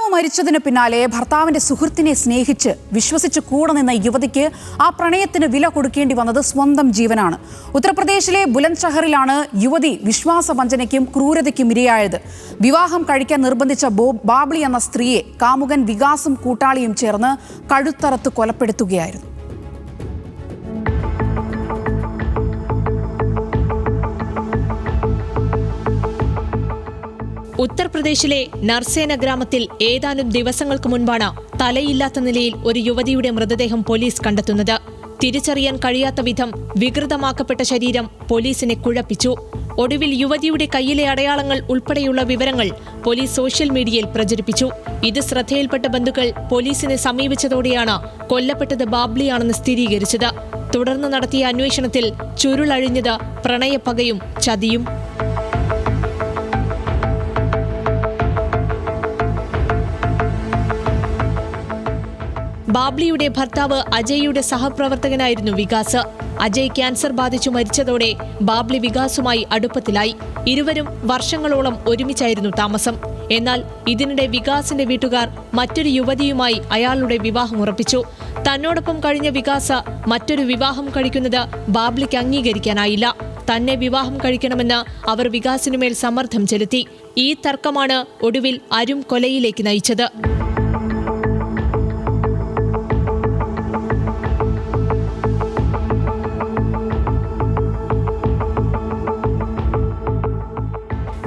ഭർത്താവ് മരിച്ചതിന് പിന്നാലെ ഭർത്താവിന്റെ സുഹൃത്തിനെ സ്നേഹിച്ച് വിശ്വസിച്ച് കൂടെ നിന്ന യുവതിക്ക് ആ പ്രണയത്തിന് വില കൊടുക്കേണ്ടി വന്നത് സ്വന്തം ജീവനാണ്. ഉത്തർപ്രദേശിലെ ബുലന്ദ്ഷഹറിലാണ് യുവതി വിശ്വാസവഞ്ചനയ്ക്കും ക്രൂരതയ്ക്കും ഇരയായത്. വിവാഹം കഴിക്കാൻ നിർബന്ധിച്ച ബാബ്ലി എന്ന സ്ത്രീയെ കാമുകൻ വികാസും കൂട്ടാളിയും ചേർന്ന് കഴുത്തറത്ത് കൊലപ്പെടുത്തുകയായിരുന്നു. ഉത്തർപ്രദേശിലെ നർസേന ഗ്രാമത്തിൽ ഏതാനും ദിവസങ്ങൾക്ക് മുൻപാണ് തലയില്ലാത്ത നിലയിൽ ഒരു യുവതിയുടെ മൃതദേഹം പോലീസ് കണ്ടെത്തുന്നത്. തിരിച്ചറിയാൻ കഴിയാത്ത വിധം വികൃതമാക്കപ്പെട്ട ശരീരം പോലീസിനെ കുഴപ്പിച്ചു. ഒടുവിൽ യുവതിയുടെ കയ്യിലെ അടയാളങ്ങൾ ഉൾപ്പെടെയുള്ള വിവരങ്ങൾ പോലീസ് സോഷ്യൽ മീഡിയയിൽ പ്രചരിപ്പിച്ചു. ഇത് ശ്രദ്ധയിൽപ്പെട്ട ബന്ധുക്കൾ പോലീസിനെ സമീപിച്ചതോടെയാണ് കൊല്ലപ്പെട്ടത് ബാബ്ലിയാണെന്ന് സ്ഥിരീകരിച്ചത്. തുടർന്ന് നടത്തിയ അന്വേഷണത്തിൽ ചുരുളഴിഞ്ഞത് പ്രണയപ്പകയും ചതിയും. ബാബ്ലിയുടെ ഭർത്താവ് അജയ്യുടെ സഹപ്രവർത്തകനായിരുന്നു വികാസ്. അജയ് ക്യാൻസർ ബാധിച്ചു മരിച്ചതോടെ ബാബ്ലി വികാസുമായി അടുപ്പത്തിലായി. ഇരുവരും വർഷങ്ങളോളം ഒരുമിച്ചായിരുന്നു താമസം. എന്നാൽ ഇതിനിടെ വികാസിന്റെ വീട്ടുകാർ മറ്റൊരു യുവതിയുമായി അയാളുടെ വിവാഹം ഉറപ്പിച്ചു. തന്നോടൊപ്പം കഴിഞ്ഞ വികാസ് മറ്റൊരു വിവാഹം കഴിക്കുന്നത് ബാബ്ലിക്ക് അംഗീകരിക്കാനായില്ല. തന്നെ വിവാഹം കഴിക്കണമെന്ന് അവർ വികാസിനുമേൽ സമ്മർദ്ദം ചെലുത്തി. ഈ തർക്കമാണ് ഒടുവിൽ അരും കൊലയിലേക്ക് നയിച്ചത്.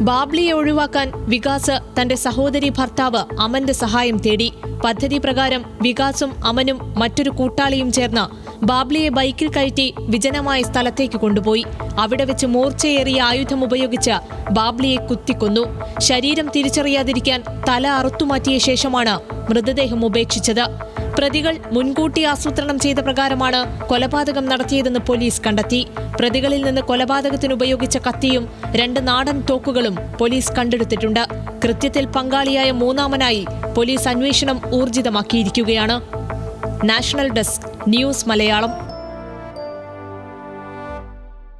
ബാബ്ലിയെ ഒഴിവാക്കാൻ വികാസ് തന്റെ സഹോദരി ഭർത്താവ് അമന്റെ സഹായം തേടി. പദ്ധതി പ്രകാരം വികാസും അമനും മറ്റൊരു കൂട്ടാളിയും ചേർന്ന് ബാബ്ലിയെ ബൈക്കിൽ കയറ്റി വിജനമായ സ്ഥലത്തേക്ക് കൊണ്ടുപോയി. അവിടെ വെച്ച് മൂർച്ചയേറിയ ആയുധം ഉപയോഗിച്ച് ബാബ്ലിയെ കുത്തിക്കൊന്നു. ശരീരം തിരിച്ചറിയാതിരിക്കാൻ തല അറുത്തുമാറ്റിയ ശേഷമാണ് മൃതദേഹം ഉപേക്ഷിച്ചത്. പ്രതികൾ മുൻകൂട്ടി ആസൂത്രണം ചെയ്ത പ്രകാരമാണ് കൊലപാതകം നടത്തിയതെന്ന് പോലീസ് കണ്ടെത്തി. പ്രതികളിൽ നിന്ന് കൊലപാതകത്തിന് ഉപയോഗിച്ച കത്തിയും 2 നാടൻ തോക്കുകളും പോലീസ് കണ്ടെടുത്തിട്ടുണ്ട്. കൃത്യത്തിൽ പങ്കാളിയായ മൂന്നാമനായി പോലീസ് അന്വേഷണം ഊർജിതമാക്കിയിരിക്കുകയാണ്. National desk news Malayalam.